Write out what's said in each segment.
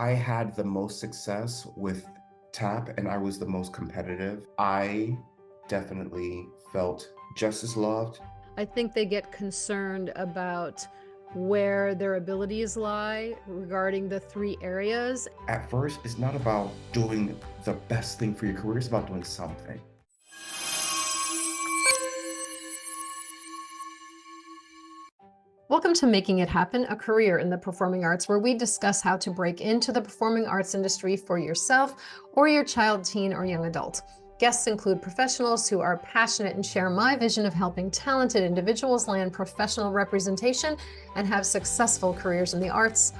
I had the most success with tap and I was the most competitive. I definitely felt just as loved. I think they get concerned about where their abilities lie regarding the three areas. At first, it's not about doing the best thing for your career, it's about doing something. Welcome to Making It Happen, a career in the performing arts, where we discuss how to break into the performing arts industry for yourself or your child, teen, or young adult. Guests include professionals who are passionate and share my vision of helping talented individuals land professional representation and have successful careers in the arts.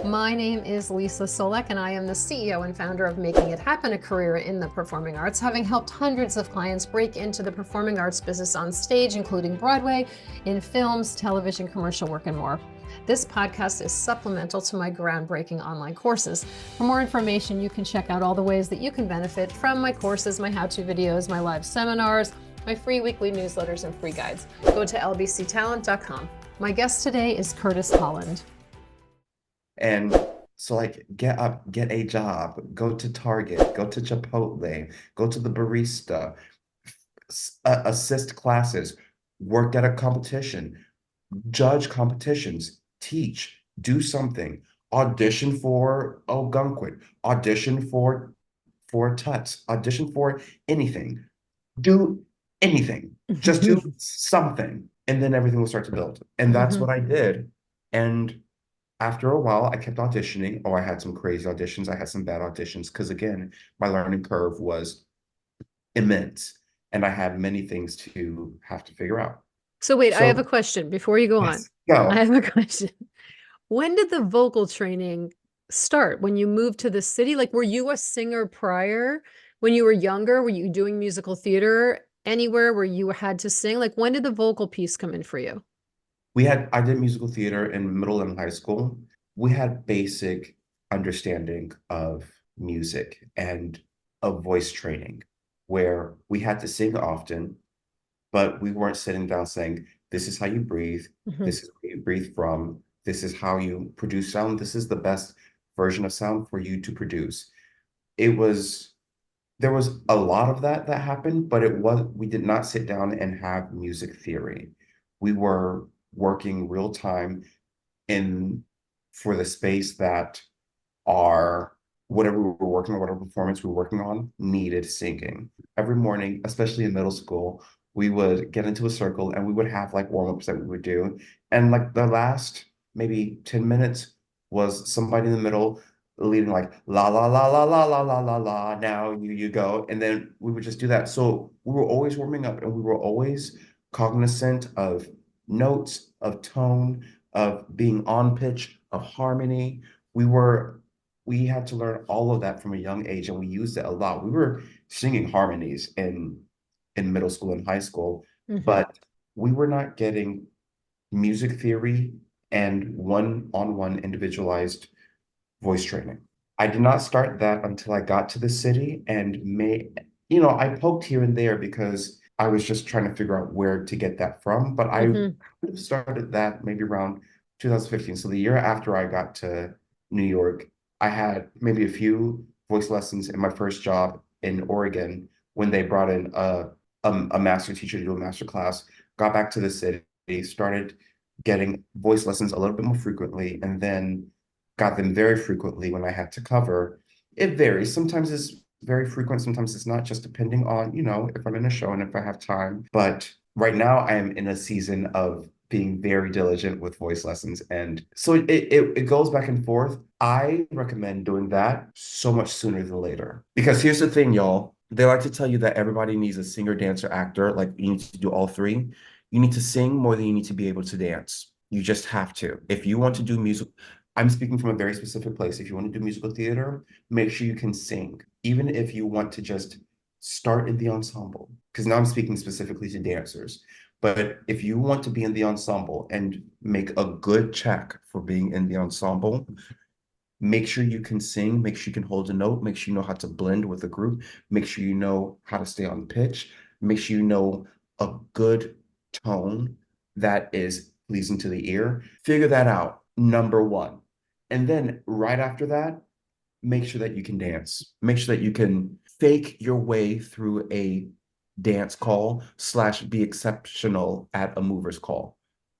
My name is Leesa Csolak, and I am the CEO and founder of Making It Happen, a career in the performing arts, having helped hundreds of clients break into the performing arts business on stage, including Broadway, in films, television, commercial work, and more. This podcast is supplemental to my groundbreaking online courses. For more information, you can check out all the ways that you can benefit from my courses, my how-to videos, my live seminars, my free weekly newsletters, and free guides. Go to lbctalent.com. My guest today is Curtis Holland. And so, like, get up, get a job, go to Target, go to Chipotle, go to the barista, assist classes, work at a competition, judge competitions, teach, do something, audition for Algonquin, audition for Tuts, audition for anything, do anything, just do something, and then everything will start to build. And that's what I did. And after a while, I kept auditioning. Oh, I had some crazy auditions. I had some bad auditions because, again, my learning curve was immense and I had many things to have to figure out. So wait, I have a So, question before you go on. yes, I go. have a question. When did the vocal training start? When you moved to the city? Like, were you a singer prior? When you were younger, were you doing musical theater anywhere where you had to sing? Like, when did the vocal piece come in for you? I did musical theater in middle and high school. We had basic understanding of music and of voice training where we had to sing often, but we weren't sitting down saying, this is how you breathe, Mhm. this is where you breathe from, this is how you produce sound, this is the best version of sound for you to produce. It was, there was a lot of that happened, but we did not sit down and have music theory. We were working real time in for the space that our whatever we were working on, whatever performance we were working on, needed singing. Every morning, especially in middle school, we would get into a circle and we would have like warm-ups that we would do. And like the last maybe 10 minutes was somebody in the middle leading like la la la la la la la la la. Now you go. And then we would just do that. So we were always warming up and we were always cognizant of notes, of tone, of being on pitch, of harmony. We had to learn all of that from a young age and we used it a lot. We were singing harmonies in middle school and high school, Mhm. but we were not getting music theory and one-on-one individualized voice training. I did not start that until I got to the city and I poked here and there because I was just trying to figure out where to get that from, but I Mhm. started that maybe around 2015. So the year after I got to New York, I had maybe a few voice lessons in my first job in Oregon when they brought in a master teacher to do a master class, got back to the city, started getting voice lessons a little bit more frequently, and then got them very frequently when I had to cover. It varies. Sometimes it's very frequent, sometimes it's not, just depending on, if I'm in a show and if I have time. But right now I am in a season of being very diligent with voice lessons. And so it goes back and forth. I recommend doing that so much sooner than later. Because here's the thing, y'all. They like to tell you that everybody needs a singer, dancer, actor. Like you need to do all three. You need to sing more than you need to be able to dance. You just have to. If you want to do music, I'm speaking from a very specific place. If you want to do musical theater, make sure you can sing, even if you want to just start in the ensemble. Because now I'm speaking specifically to dancers. But if you want to be in the ensemble and make a good check for being in the ensemble, make sure you can sing, make sure you can hold a note, make sure you know how to blend with a group, make sure you know how to stay on pitch, make sure you know a good tone that is pleasing to the ear. Figure that out, number one. And then right after that, make sure that you can dance. Make sure that you can fake your way through a dance call slash be exceptional at a mover's call.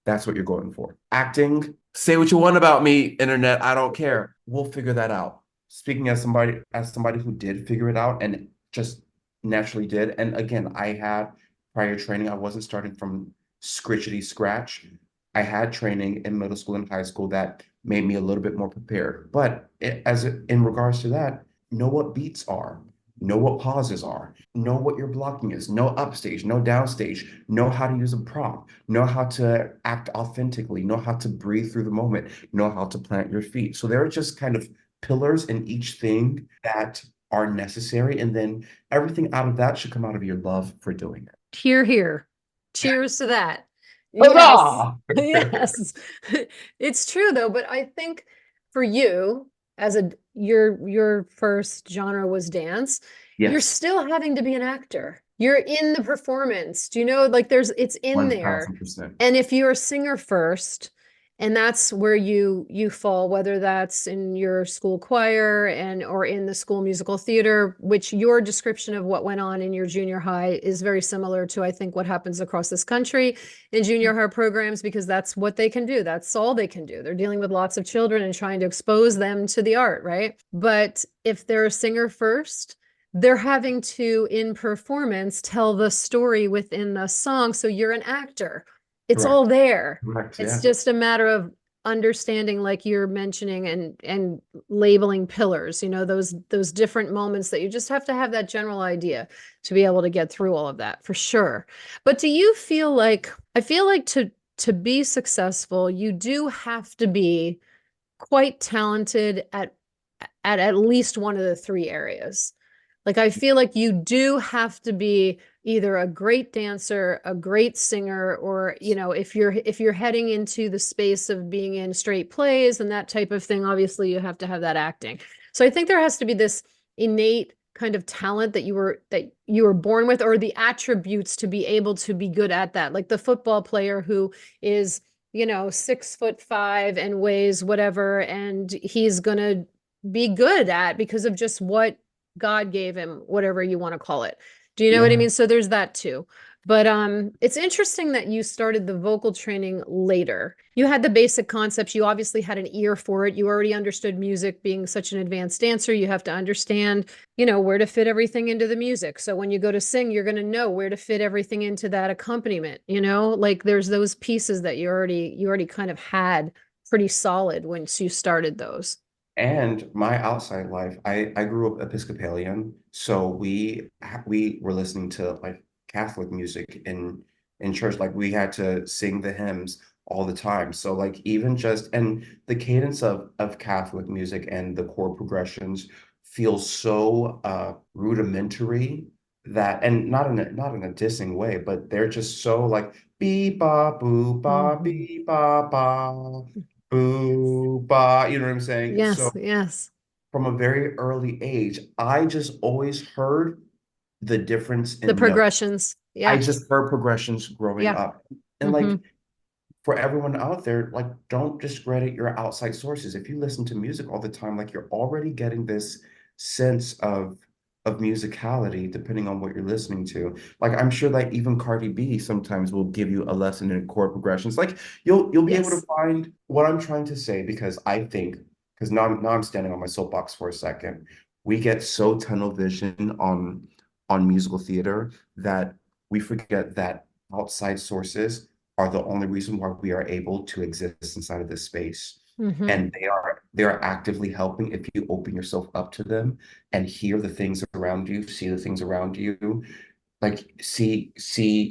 That's what you're going for. Acting, say what you want about me, internet. I don't care. We'll figure that out. Speaking as somebody who did figure it out and just naturally did. And again, I had prior training. I wasn't starting from scritchety scratch. I had training in middle school and high school that made me a little bit more prepared. But in regards to that, know what beats are, know what pauses are, know what your blocking is, know upstage, know downstage, know how to use a prop, know how to act authentically, know how to breathe through the moment, know how to plant your feet. So there are just kind of pillars in each thing that are necessary. And then everything out of that should come out of your love for doing it. Hear, hear. Cheers to that. Yes. Huzzah! Yes. It's true though, but I think for you, as your first genre was dance, you're Yes, still having to be an actor. You're in the performance. Do you know, like it's in there. 1000%. And if you're a singer first, and that's where you fall, whether that's in your school choir and or in the school musical theater, which your description of what went on in your junior high is very similar to, I think, what happens across this country in junior high programs, because that's what they can do. That's all they can do. They're dealing with lots of children and trying to expose them to the art, right? But if they're a singer first, they're having to, in performance, tell the story within the song. So you're an actor. It's Correct. all there. Correct. It's Yeah. just a matter of understanding, like you're mentioning, and labeling pillars, those different moments that you just have to have that general idea to be able to get through all of that, for sure. But do you feel like, I feel like to be successful, you do have to be quite talented at least one of the three areas. Like, I feel like you do have to be either a great dancer, a great singer, or, if you're heading into the space of being in straight plays and that type of thing, obviously you have to have that acting. So I think there has to be this innate kind of talent that you were born with, or the attributes to be able to be good at that. Like the football player who is, 6'5" and weighs whatever, and he's gonna be good at because of just what God gave him, whatever you want to call it. Do you know what I Yeah. mean? So there's that too. But it's interesting that you started the vocal training later. You had the basic concepts. You obviously had an ear for it. You already understood music. Being such an advanced dancer, you have to understand, where to fit everything into the music. So when you go to sing, you're going to know where to fit everything into that accompaniment. Like there's those pieces that you already kind of had pretty solid once you started those. And my outside life, I grew up Episcopalian, so we were listening to like Catholic music in church. Like we had to sing the hymns all the time. So like even just and the cadence of Catholic music and the chord progressions feel so rudimentary that, and not in a dissing way, but they're just so like beep ba boo ba Mhm. beep ba ba boo ba, you know what I'm saying? Yes, So yes. from a very early age, I just always heard the difference The in notes. progressions. I Yeah. just heard progressions growing Yeah. up. And Hmm. like for everyone out there, like don't discredit your outside sources. If you listen to music all the time, like you're already getting this sense of musicality depending on what you're listening to. Like I'm sure that even Cardi B sometimes will give you a lesson in chord progressions. Like you'll be able to Yes. find what I'm trying to say, because I think, because now I'm standing on my soapbox for a second. We get so tunnel vision on musical theater that we forget that outside sources are the only reason why we are able to exist inside of this space. Hmm. And they are actively helping if you open yourself up to them and hear the things around you, see the things around you, like see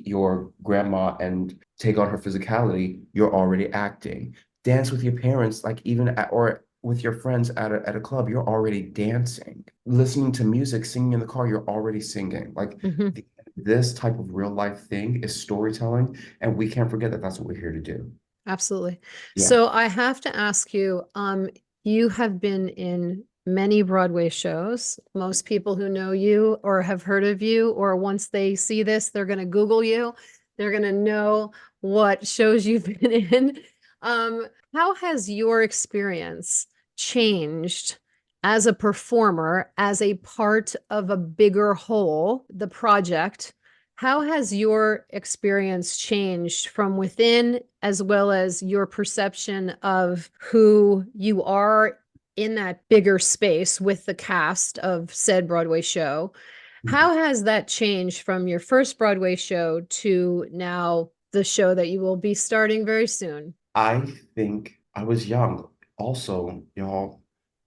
your grandma and take on her physicality, you're already acting. Dance with your parents, like even at, or with your friends at a club, you're already dancing. Listening to music, singing in the car, you're already singing. Like Hmm. this type of real life thing is storytelling, and we can't forget that that's what we're here to do. Absolutely. Yeah. So I have to ask you, you have been in many Broadway shows. Most people who know you or have heard of you, or once they see this, they're going to Google you. They're going to know what shows you've been in. How has your experience changed as a performer, as a part of a bigger whole, the project, how has your experience changed from within, as well as your perception of who you are in that bigger space with the cast of said Broadway show? How has that changed from your first Broadway show to now the show that you will be starting very soon? I think I was young. Also, y'all,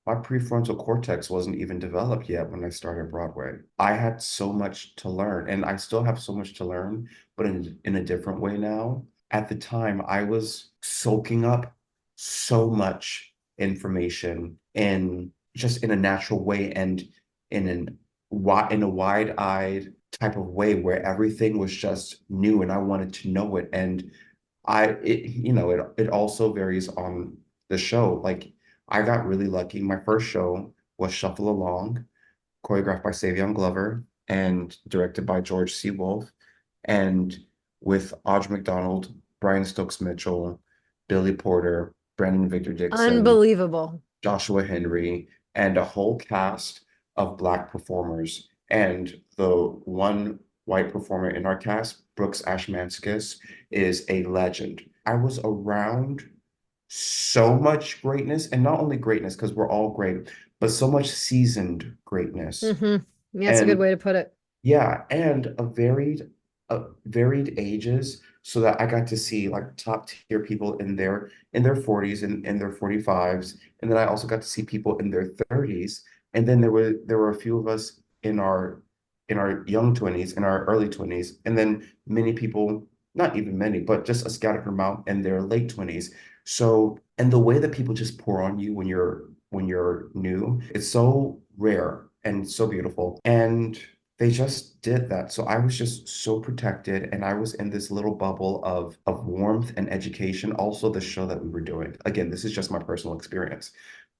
my prefrontal cortex wasn't even developed yet when I started Broadway. I had so much to learn, and I still have so much to learn, but in a different way now. At the time, I was soaking up so much information in just in a natural way and in a wide-eyed type of way where everything was just new and I wanted to know it. And it also varies on the show. Like I got really lucky. My first show was Shuffle Along, choreographed by Savion Glover and directed by George C. Wolfe, and with Audra McDonald, Brian Stokes Mitchell, Billy Porter, Brandon Victor Dixon, Unbelievable. Joshua Henry, and a whole cast of Black performers. And the one white performer in our cast, Brooks Ashmanskis, is a legend. I was around so much greatness, and not only greatness, because we're all great, but so much seasoned greatness. That's a good And way to put it. yeah, and varied ages, so that I got to see like top tier people in their 40s and in their 45s, and then I also got to see people in their 30s, and then there were a few of us in our young 20s, in our early 20s, and then many people, not even many, but just a scattered amount in their late 20s. So, and the way that people just pour on you when you're new, it's so rare and so beautiful. And they just did that. So I was just so protected and I was in this little bubble of warmth and education. Also, the show that we were doing. Again, this is just my personal experience.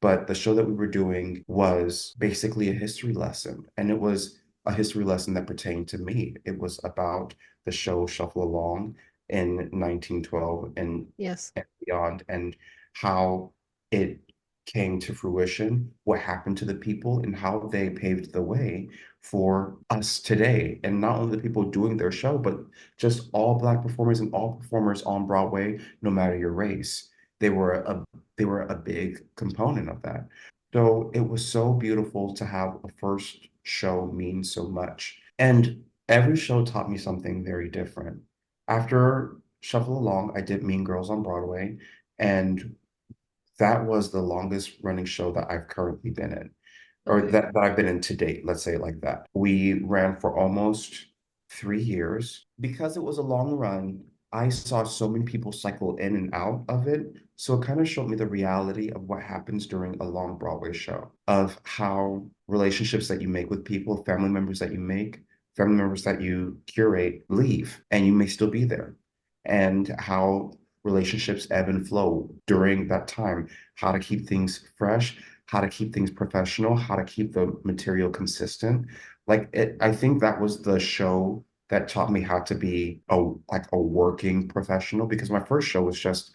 But the show that we were doing was basically a history lesson. And it was a history lesson that pertained to me. It was about the show Shuffle Along in 1912 Yes. and beyond, and how it came to fruition, what happened to the people, and how they paved the way for us today. And not only the people doing their show, but just all Black performers and all performers on Broadway, no matter your race. They were a they were a big component of that. So it was so beautiful to have a first show mean so much. And every show taught me something very different. After Shuffle Along, I did Mean Girls on Broadway, and that was the longest running show that I've currently been in, or Okay. that I've been in to date, let's say it like that. We ran for almost 3 years. Because it was a long run, I saw so many people cycle in and out of it. So it kind of showed me the reality of what happens during a long Broadway show, of how relationships that you make with people, family members that you curate leave, and you may still be there, and how relationships ebb and flow during that time, how to keep things fresh, how to keep things professional, how to keep the material consistent. I think that was the show that taught me how to be a working professional, because my first show was just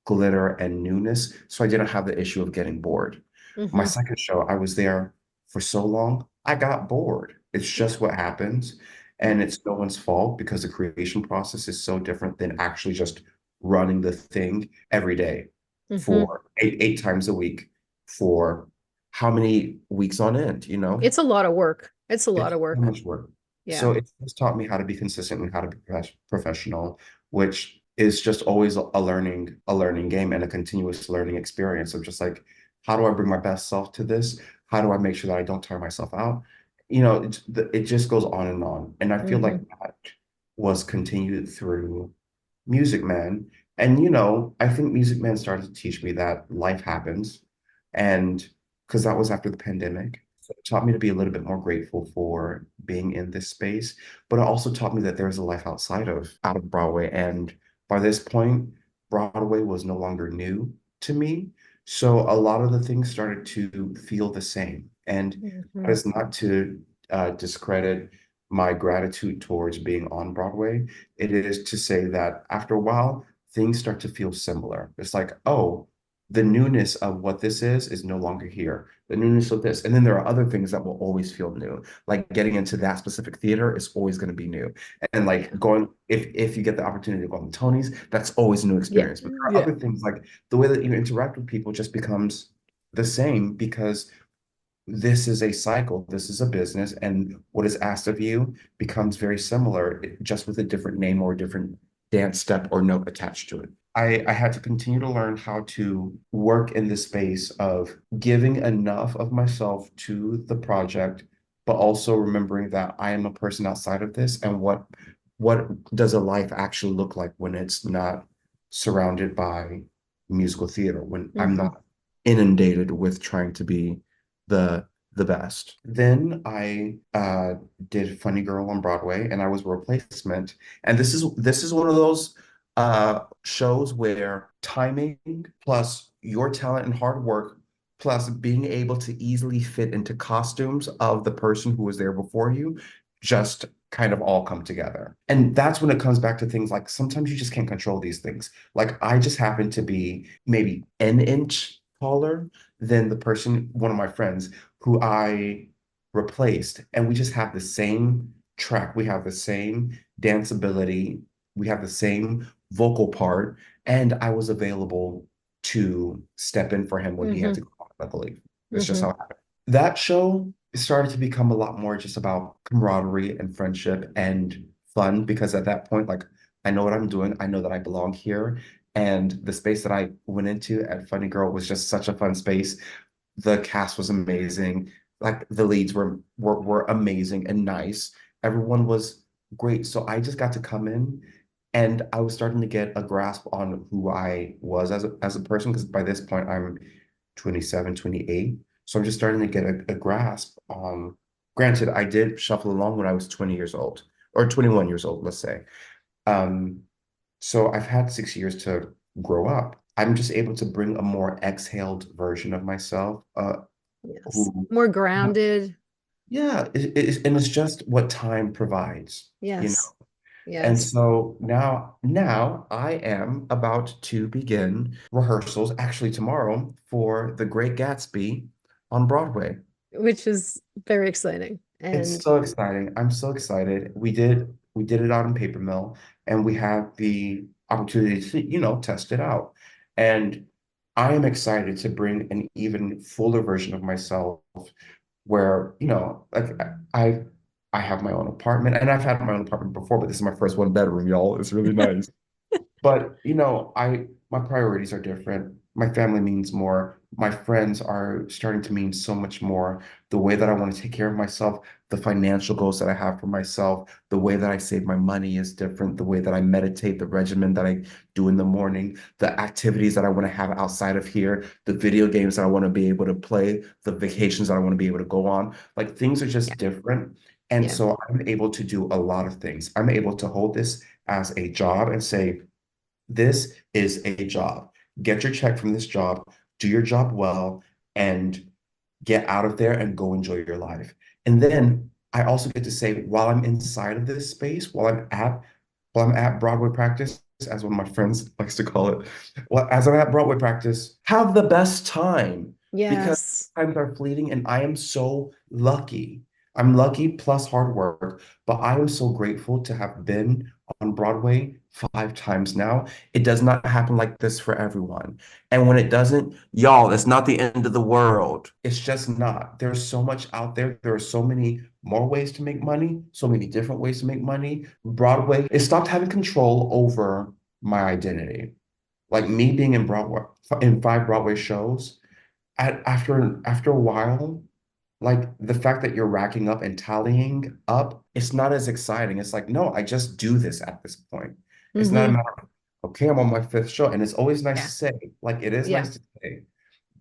glitter and newness, so I didn't have the issue of getting bored. My Hmm. second show, I was there for so long, I got bored. It's Yeah. just what happens, Yeah. and it's no one's fault because the creation process is so different than actually just running the thing every day Hmm. for eight times a week for how many weeks on end, you know? It's a lot of work. It's a lot It's of so work. much work. Yeah. So it's taught me how to be consistent and how to be professional, which is just always a learning game and a continuous learning experience of just like, how do I bring my best self to this? How do I make sure that I don't tire myself out? It just goes on and on. And I feel like Hmm. that was continued through Music Man. And I think Music Man started to teach me that life happens. And because that was after the pandemic. So it taught me to be a little bit more grateful for being in this space. But it also taught me that there's a life out of Broadway. And by this point, Broadway was no longer new to me. So a lot of the things started to feel the same. And that Hmm. is not to discredit my gratitude towards being on Broadway. It is to say that after a while, things start to feel similar. It's like, oh, the newness of what this is no longer here. The newness of this. And then there are other things that will always feel new. Like getting into that specific theater is always going to be new. And Yeah. like going, if you get the opportunity to go on the Tonys, that's always a new Yeah. experience. But there are Yeah. other things like the way that you interact with people just becomes the same because this is a cycle, this is a business, and what is asked of you becomes very similar, just with a different name or a different dance step or note attached to it. I had to continue to learn how to work in the space of giving enough of myself to the project, but also remembering that I am a person outside of this, and what does a life actually look like when it's not surrounded by musical theater, when I'm Hmm. not inundated with trying to be the the best. Then I did Funny Girl on Broadway, and I was a replacement. And this is one of those shows where timing plus your talent and hard work plus being able to easily fit into costumes of the person who was there before you just kind of all come together. And that's when it comes back to things like sometimes you just can't control these things. Like I just happen to be maybe an inch taller than the person, one of my friends who I replaced. And we just have the same track. We have the same dance ability. We have the same vocal part. And I was available to step in for him when he had Hmm. to go off, I believe. That's just how Hmm. it happened. That show started to become a lot more just about camaraderie and friendship and fun because at that point, like, I know what I'm doing. I know that I belong here. And the space that I went into at Funny Girl was just such a fun space. The cast was amazing. Like the leads were amazing and nice. Everyone was great. So I just got to come in and I was starting to get a grasp on who I was as a person because by this point I'm 27, 28. So I'm just starting to get a grasp on, granted, I did shuffle along when I was 20 years old or 21 years old, let's say. Um, so I've had 6 years to grow up. I'm just able to bring a more exhaled version of myself, Yes. who, More grounded. yeah, and it's just what time provides, you know. Yes. And Yes. so now I am about to begin rehearsals, actually tomorrow, for The Great Gatsby on Broadway. Which is very exciting. It's And so exciting. I'm so excited. We did it out in Paper Mill, and we have the opportunity to, test it out. And I am excited to bring an even fuller version of myself where, like I have my own apartment, and I've had my own apartment before, but this is my first one bedroom, y'all. It's really nice. But my priorities are different. My family means more. My friends are starting to mean so much more. The way that I want to take care of myself, the financial goals that I have for myself, the way that I save my money is different. The way that I meditate, the regimen that I do in the morning, the activities that I want to have outside of here, the video games that I want to be able to play, the vacations that I want to be able to go on. Like things are yeah, just different. And yeah. so I'm able to do a lot of things. I'm able to hold this as a job and say, this is a job. Get your check from this job, do your job well, and get out of there and go enjoy your life. And then I also get to say, while I'm inside of this space, while I'm at Broadway practice, as one of my friends likes to call it, well, as I'm at Broadway practice, have the best time because Yes. times are fleeting and I am so lucky. I'm lucky plus hard work, but I am so grateful to have been on Broadway 5 times now. It does not happen like this for everyone. And when it doesn't, y'all, it's not the end of the world. It's just not. There's so much out there. There are so many more ways to make money, so many different ways to make money. Broadway, it stopped having control over my identity. Like me being in Broadway, in 5 Broadway shows, after a while, like the fact that you're racking up and tallying up, it's not as exciting. It's like, no, I just do this at this point. It's not a Hmm. matter of, okay, I'm on my 5th show. And it's always nice Yeah. to say, like, it is Yeah. nice to say,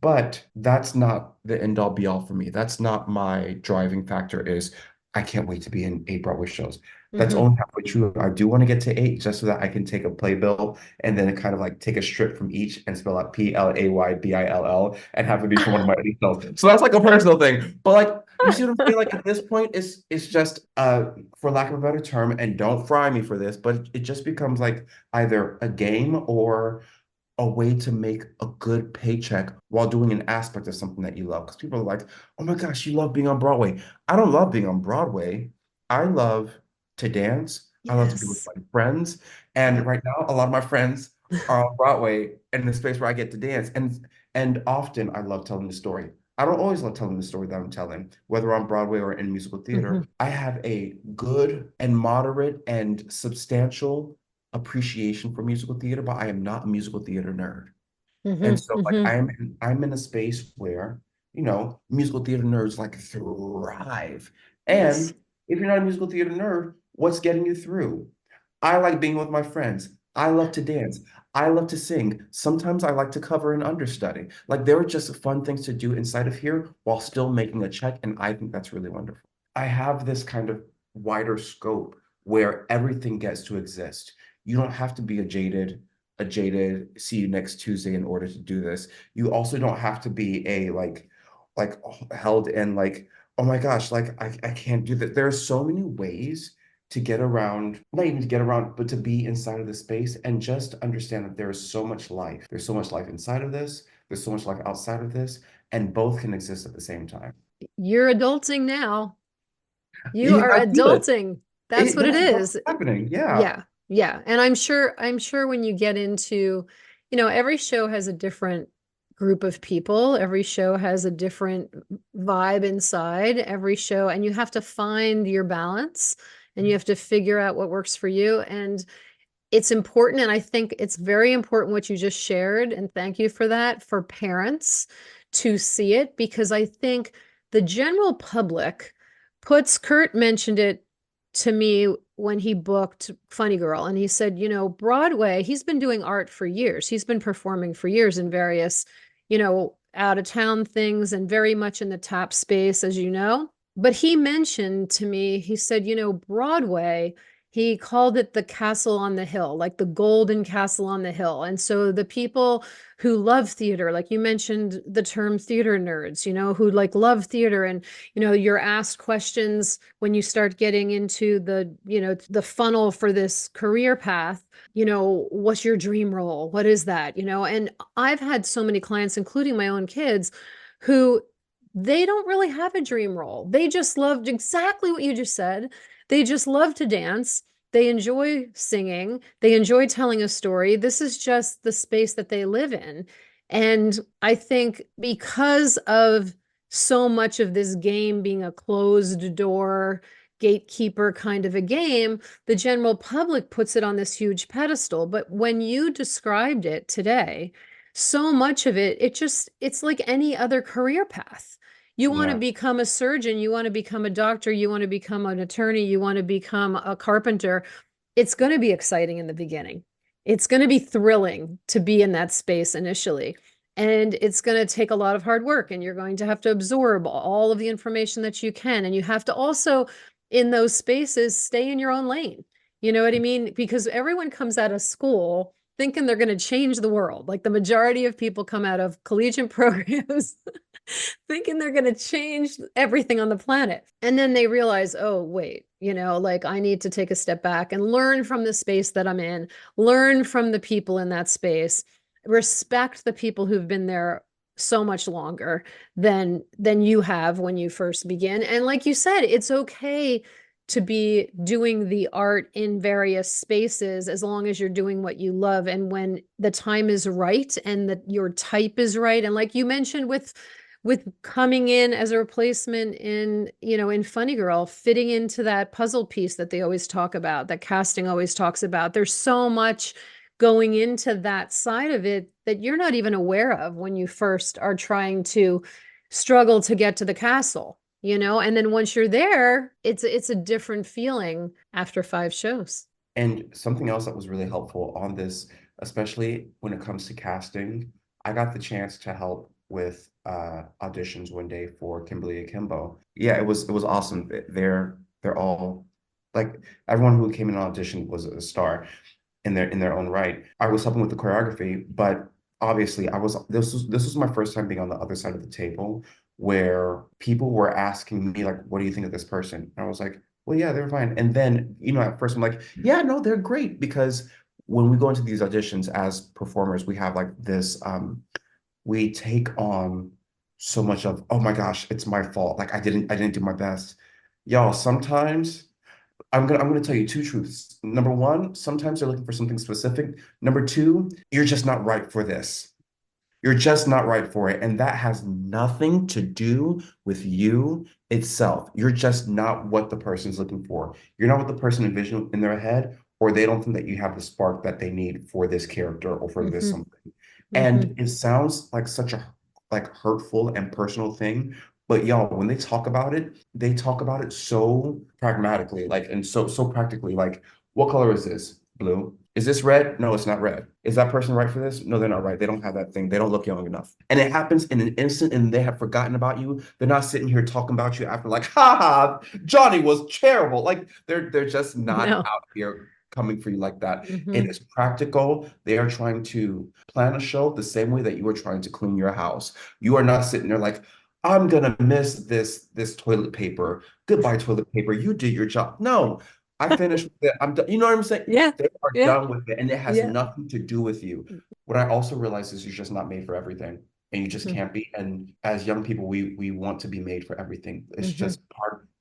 but that's not the end all be all for me. That's not my driving factor is I can't wait to be in 8 Broadway shows. That's Hmm. only halfway true. I do want to get to 8 just so that I can take a playbill and then kind of like take a strip from each and spell out PLAYBILL and have it be for one of my 8 shows. So that's like a personal thing. But like you see what I'm saying? Like at this point, it's just for lack of a better term, and don't fry me for this, but it just becomes like either a game or a way to make a good paycheck while doing an aspect of something that you love. Because people are like, oh my gosh, you love being on Broadway. I don't love being on Broadway. I love to dance. I love to be with Yes. my friends. And Yep. right now, a lot of my friends are on Broadway in the space where I get to dance. And often I love telling the story. I don't always love telling the story that I'm telling, whether on Broadway or in musical Hmm. theater. I have a good and moderate and substantial appreciation for musical theater, but I am not a musical theater nerd. Hmm. And so like Hmm. I'm in a space where, musical theater nerds like thrive. Yes. And if you're not a musical theater nerd, what's getting you through? I like being with my friends. I love to dance. I love to sing. Sometimes I like to cover an understudy. Like there are just fun things to do inside of here while still making a check, and I think that's really wonderful. I have this kind of wider scope where everything gets to exist. You don't have to be a jaded see you next Tuesday in order to do this. You also don't have to be a like held in like, oh my gosh, like I can't do that. There are so many ways to get around, not even to get around, but to be inside of the space and just understand that there is so much life. There's so much life inside of this, there's so much life outside of this, and both can exist at the same time. You're adulting now. You Yeah, are I feel it. adulting. That's what it That's is. what's happening. Yeah. Yeah. Yeah. And I'm sure when you get into, every show has a different group of people. Every show has a different vibe inside every show, and you have to find your balance and you have to figure out what works for you. And it's important. And I think it's very important what you just shared. And thank you for that, for parents to see it, because I think the general public Kurt mentioned it to me when he booked Funny Girl. And he said, Broadway, he's been doing art for years. He's been performing for years in various, out of town things and very much in the tap space, as you know. But he mentioned to me, he said, Broadway, he called it the castle on the hill, like the golden castle on the hill. And so the people who love theater, like you mentioned the term theater nerds, who like love theater, and you're asked questions when you start getting into the funnel for this career path, what's your dream role? What is that? And I've had so many clients, including my own kids, who they don't really have a dream role. They just loved exactly what you just said. They just love to dance. They enjoy singing. They enjoy telling a story. This is just the space that they live in. And I think because of so much of this game being a closed door, gatekeeper kind of a game, the general public puts it on this huge pedestal. But when you described it today, so much of it, it's like any other career path. You want to Yeah. become a surgeon, you want to become a doctor, you want to become an attorney, you want to become a carpenter. It's going to be exciting in the beginning. It's going to be thrilling to be in that space initially. And it's going to take a lot of hard work, and you're going to have to absorb all of the information that you can. And you have to also, in those spaces, stay in your own lane. You know what I mean? Because everyone comes out of school thinking they're going to change the world. Like the majority of people come out of collegiate programs thinking they're going to change everything on the planet. And then they realize, oh, wait, like I need to take a step back and learn from the space that I'm in, learn from the people in that space, respect the people who've been there so much longer than you have when you first begin. And like you said, it's okay to be doing the art in various spaces as long as you're doing what you love, and when the time is right and that your type is right. And like you mentioned with coming in as a replacement in Funny Girl, fitting into that puzzle piece that they always talk about, that casting always talks about. There's so much going into that side of it that you're not even aware of when you first are trying to struggle to get to the castle, and then once you're there, it's a different feeling after 5 shows. And something else that was really helpful on this, especially when it comes to casting, I got the chance to help with auditions one day for Kimberly Akimbo. Yeah, it was awesome. They're all like everyone who came in an audition was a star in their own right. I was helping with the choreography, but obviously this was my first time being on the other side of the table where people were asking me like, what do you think of this person? And I was like, well, yeah, they're fine. And then, at first I'm like, yeah, no, they're great because when we go into these auditions as performers, we have like this, we take on so much of, oh my gosh, it's my fault. Like I didn't do my best. Y'all, sometimes I'm gonna tell you two truths. Number one, sometimes they're looking for something specific. Number two, you're just not right for this. You're just not right for it. And that has nothing to do with you itself. You're just not what the person's looking for. You're not what the person envisioned in their head, or they don't think that you have the spark that they need for this character or for this Mm-hmm. something. Mm-hmm. And it sounds like such a like hurtful and personal thing. But y'all, when they talk about it so pragmatically, like and so practically, like, what color is this? Blue. Is this red? No, it's not red. Is that person right for this? No, they're not right. They don't have that thing. They don't look young enough. And it happens in an instant and they have forgotten about you. They're not sitting here talking about you after like, ha ha, Johnny was terrible. Like they're just not No. out here coming for you like that. It Mm-hmm. is practical. They are trying to plan a show the same way that you are trying to clean your house. You are not sitting there like, I'm gonna miss this toilet paper. Goodbye, toilet paper. You did your job. No, I finished with it. I'm done. You know what I'm saying? Yeah. They are Yeah. done with it, and it has Yeah. nothing to do with you. What I also realize is you're just not made for everything, and you just Mm-hmm. can't be. And as young people, we want to be made for everything. Mm-hmm.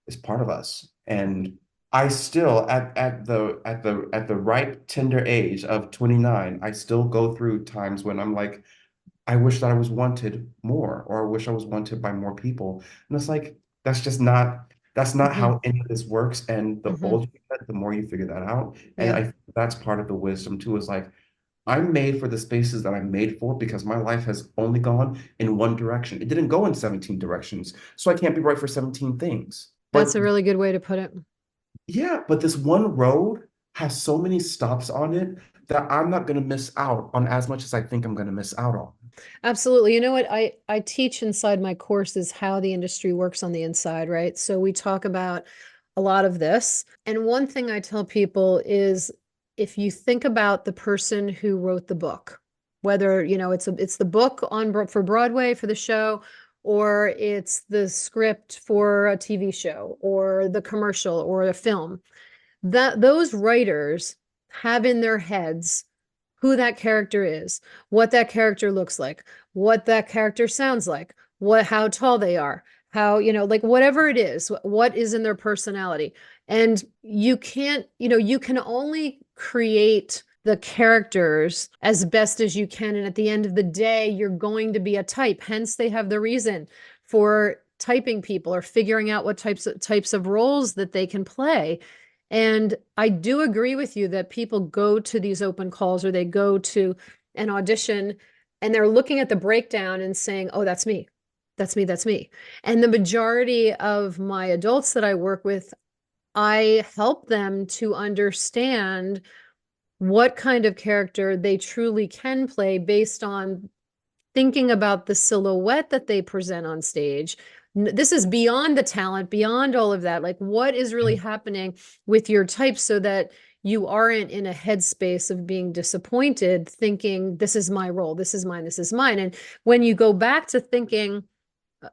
It's part of us. And I still at the ripe, tender age of 29, I still go through times when I'm like, I wish that I was wanted more, or I wish I was wanted by more people. And it's like, that's not Mm-hmm. how any of this works. And the Mm-hmm. older you get, the more you figure that out. And Yeah. I think that's part of the wisdom too, is like, I'm made for the spaces that I'm made for because my life has only gone in one direction. It didn't go in 17 directions. So I can't be right for 17 things. That's But a really good way to put it. yeah, but this one road has so many stops on it that I'm not going to miss out on as much as I think I'm going to miss out on. Absolutely. You know what? I teach inside my courses how the industry works on the inside, right? So we talk about a lot of this. And one thing I tell people is if you think about the person who wrote the book, whether, it's the book for Broadway for the show, or it's the script for a TV show or the commercial or a film, that those writers have in their heads who that character is, what that character looks like, what that character sounds like, how tall they are, how, like whatever it is, what is in their personality. And you can only create the characters as best as you can. And at the end of the day, you're going to be a type. Hence, they have the reason for typing people or figuring out what types of roles that they can play. And I do agree with you that people go to these open calls or they go to an audition and they're looking at the breakdown and saying, oh, that's me. That's me. That's me. And the majority of my adults that I work with, I help them to understand what kind of character they truly can play based on thinking about the silhouette that they present on stage. This is beyond the talent, beyond all of that. Like, what is really happening with your type so that you aren't in a headspace of being disappointed, thinking, this is my role, this is mine, this is mine. And when you go back to thinking,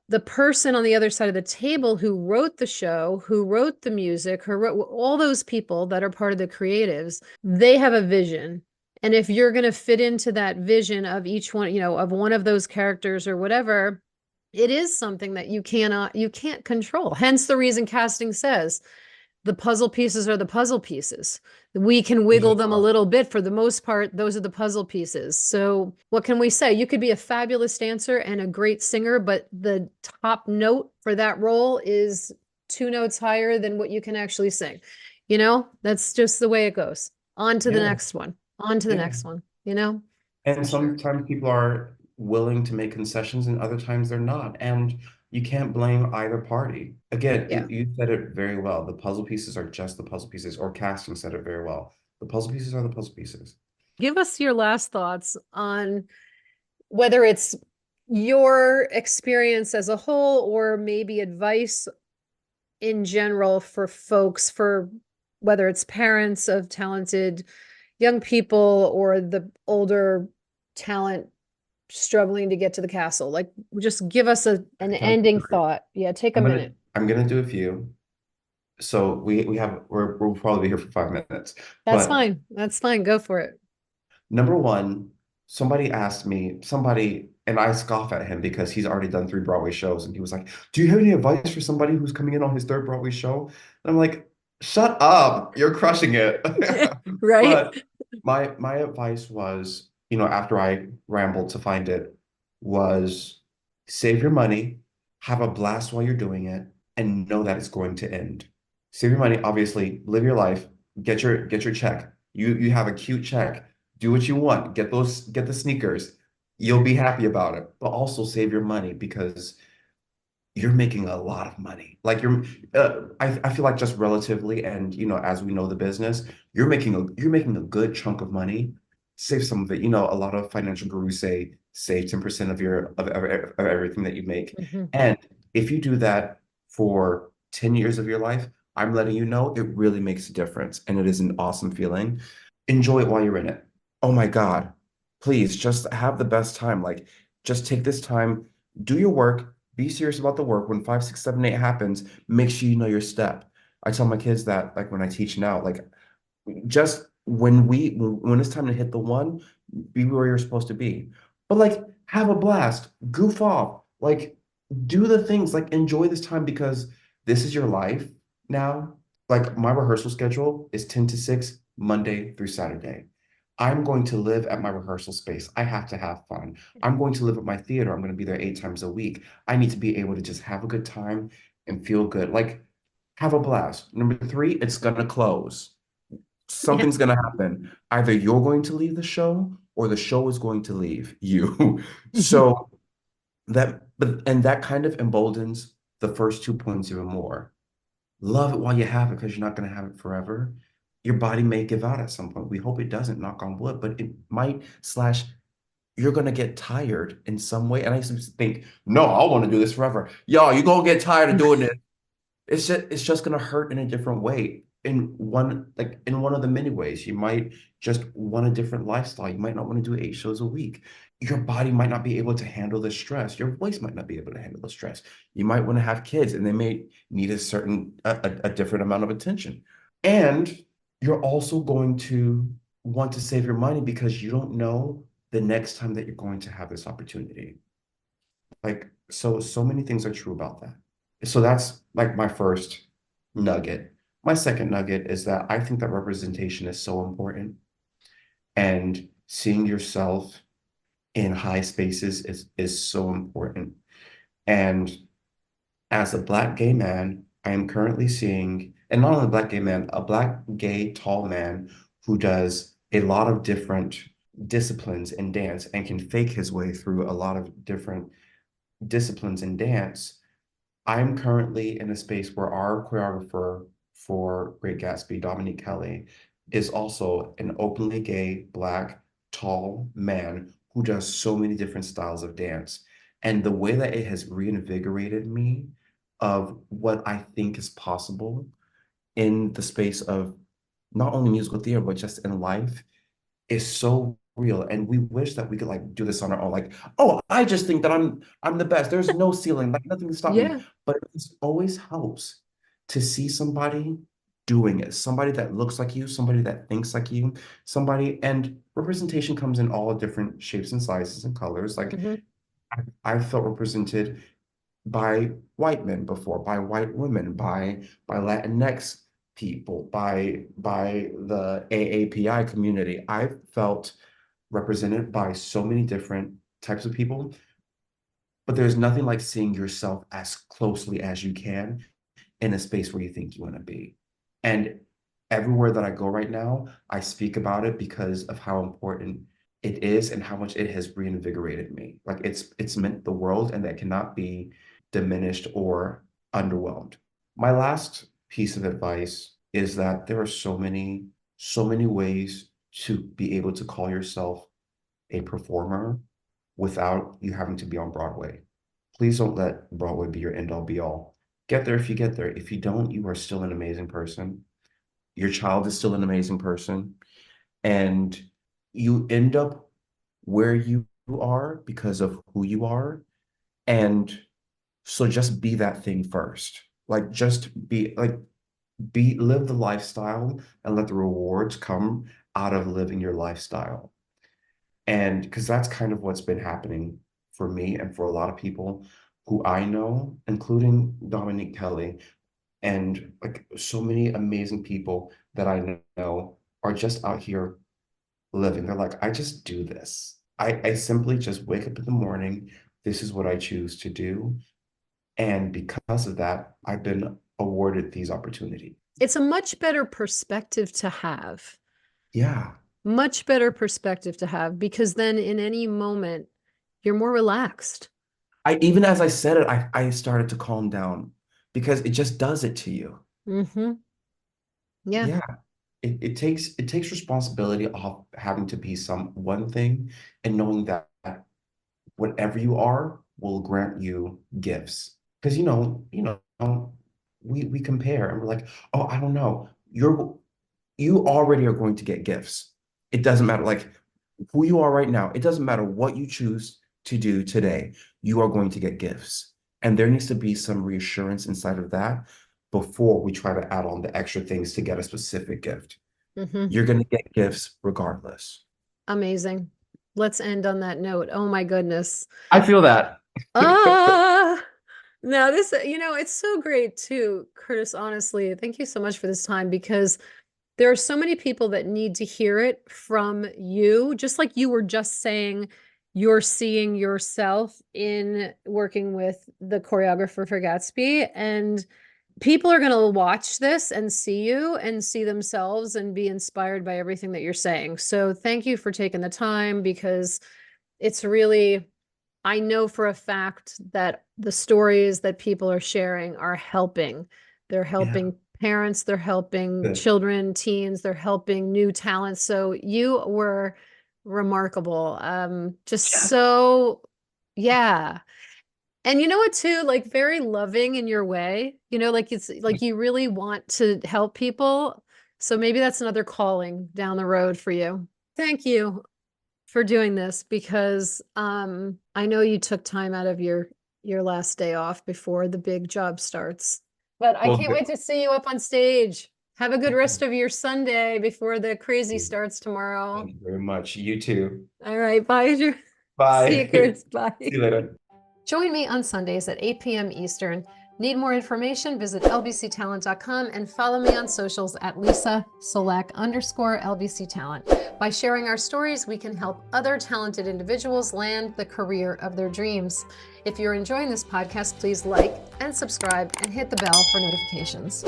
the person on the other side of the table who wrote the show, who wrote the music, who wrote all those people that are part of the creatives, they have a vision. And if you're going to fit into that vision of each one, of one of those characters or whatever, it is something that you can't control. Hence the reason casting says the puzzle pieces are the puzzle pieces. We can wiggle them a little bit. For the most part, those are the puzzle pieces. So what can we say? You could be a fabulous dancer and a great singer, but the top note for that role is two notes higher than what you can actually sing. That's just the way it goes. On to the Yeah, next one. On to the yeah. next one. And For sure. sometimes people are willing to make concessions and other times they're not. And you can't blame either party. Again, Yeah. you said it very well. The puzzle pieces are just the puzzle pieces, or casting said it very well. The puzzle pieces are the puzzle pieces. Give us your last thoughts on whether it's your experience as a whole or maybe advice in general for folks, for whether it's parents of talented young people or the older talent struggling to get to the castle. Like, just give us an Can I ending thought. Yeah, take a minute. I'm gonna do a few. So we'll probably be here for 5 minutes. That's But fine. That's fine. Go for it. Number one, somebody asked me, somebody, and I scoff at him because he's already done 3 Broadway shows. And he was like, do you have any advice for somebody who's coming in on his third Broadway show? And I'm like, shut up, you're crushing it. Right? But my advice was, after I rambled to find it, was save your money, have a blast while you're doing it, and know that it's going to end. Save your money, obviously, live your life, get your check. You have a cute check. Do what you want. Get the sneakers. You'll be happy about it. But also save your money because you're making a lot of money. Like I feel like just relatively, and as we know the business, you're making a good chunk of money. Save some of it. A lot of financial gurus say save 10% of everything that you make. Mhm. And if you do that for 10 years of your life, I'm letting you know it really makes a difference. And it is an awesome feeling. Enjoy it while you're in it. Oh my God. Please just have the best time. Like, just take this time, do your work, be serious about the work. When 5, 6, 7, 8 happens, make sure you know your step. I tell my kids that, like when I teach now, like just when it's time to hit the one, be where you're supposed to be. But like have a blast, goof off, like do the things, like enjoy this time because this is your life now. Like my rehearsal schedule is 10 to 6, Monday through Saturday. I'm going to live at my rehearsal space. I have to have fun. I'm going to live at my theater. I'm going to be there 8 times a week. I need to be able to just have a good time and feel good. Like have a blast. Number three, it's gonna close. Yeah. Something's gonna happen. Either you're going to leave the show or the show is going to leave you. So that kind of emboldens the first 2 points even more. Love it while you have it because you're not gonna have it forever. Your body may give out at some point. We hope it doesn't, knock on wood, but it might slash you're gonna get tired in some way. And I used to think, no, I want to do this forever. Y'all, you're gonna get tired of doing this. It's just gonna hurt in a different way. In one of the many ways. You might just want a different lifestyle. You might not want to do 8 shows a week. Your body might not be able to handle the stress. Your voice might not be able to handle the stress. You might want to have kids and they may need a different amount of attention. And you're also going to want to save your money because you don't know the next time that you're going to have this opportunity. Like, so many things are true about that. So that's like my first nugget. My second nugget is that I think that representation is so important and seeing yourself in high spaces is so important. And as a Black gay man, I am currently seeing, and not only a Black gay man, a Black gay tall man who does a lot of different disciplines in dance and can fake his way through a lot of different disciplines in dance. I'm currently in a space where our choreographer for Great Gatsby, Dominique Kelly, is also an openly gay, Black, tall man who does so many different styles of dance. And the way that it has reinvigorated me of what I think is possible in the space of not only musical theater, but just in life is so real. And we wish that we could like do this on our own. Like, oh, I just think that I'm the best. There's no ceiling, like nothing can stop me. Yeah. But it always helps to see somebody doing it, somebody that looks like you, somebody that thinks like you, somebody, and representation comes in all different shapes and sizes and colors. Like Mhm. I felt represented by white men before, by white women, by Latinx people, by the AAPI community. I felt represented by so many different types of people, but there's nothing like seeing yourself as closely as you can in a space where you think you want to be. And everywhere that I go right now, I speak about it because of how important it is and how much it has reinvigorated me. Like it's meant the world and that cannot be diminished or underwhelmed. My last piece of advice is that there are so many ways to be able to call yourself a performer without you having to be on Broadway. Please don't let Broadway be your end all be all. Get there if you get there. If you don't, you are still an amazing person. Your child is still an amazing person. And you end up where you are because of who you are. And so just be that thing first. Like just live the lifestyle and let the rewards come out of living your lifestyle. And because that's kind of what's been happening for me and for a lot of people who I know, including Dominique Kelly, and like so many amazing people that I know are just out here living. They're like, I just do this. I simply just wake up in the morning. This is what I choose to do. And because of that, I've been awarded these opportunities. It's a much better perspective to have. Yeah. Much better perspective to have, because then in any moment, you're more relaxed. I even as I said it, I started to calm down because it just does it to you. Mm-hmm. Yeah. Yeah. It takes responsibility off having to be some one thing and knowing that whatever you are will grant you gifts. Because we compare and we're like, oh, I don't know. You already are going to get gifts. It doesn't matter like who you are right now. It doesn't matter what you choose to do today. You are going to get gifts. And there needs to be some reassurance inside of that before we try to add on the extra things to get a specific gift. Mm-hmm. You're going to get gifts regardless. Amazing. Let's end on that note. Oh my goodness. I feel that. Ah, now this, it's so great too, Curtis, honestly. Thank you so much for this time, because there are so many people that need to hear it from you. Just like you were just saying, you're seeing yourself in working with the choreographer for Gatsby, and people are going to watch this and see you and see themselves and be inspired by everything that you're saying. So thank you for taking the time, because it's really, I know for a fact that the stories that people are sharing are helping. They're Yeah. helping parents, they're helping Good. children, teens, they're helping new talents. So you were remarkable. Just Yes. so, yeah. And you know what, too? Like very loving in your way. Like it's like you really want to help people. So maybe that's another calling down the road for you. Thank you for doing this, because I know you took time out of your last day off before the big job starts. But I Well, can't good. wait to see you up on stage. Have a good rest of your Sunday before the crazy Thank starts tomorrow. you very much. You too. All right, bye. See you, Bye. Chris. See you Bye. later. Join me on Sundays at 8 p.m. Eastern. Need more information? Visit lbctalent.com and follow me on socials at Leesa Csolak _LBC Talent. By sharing our stories, we can help other talented individuals land the career of their dreams. If you're enjoying this podcast, please like and subscribe and hit the bell for notifications.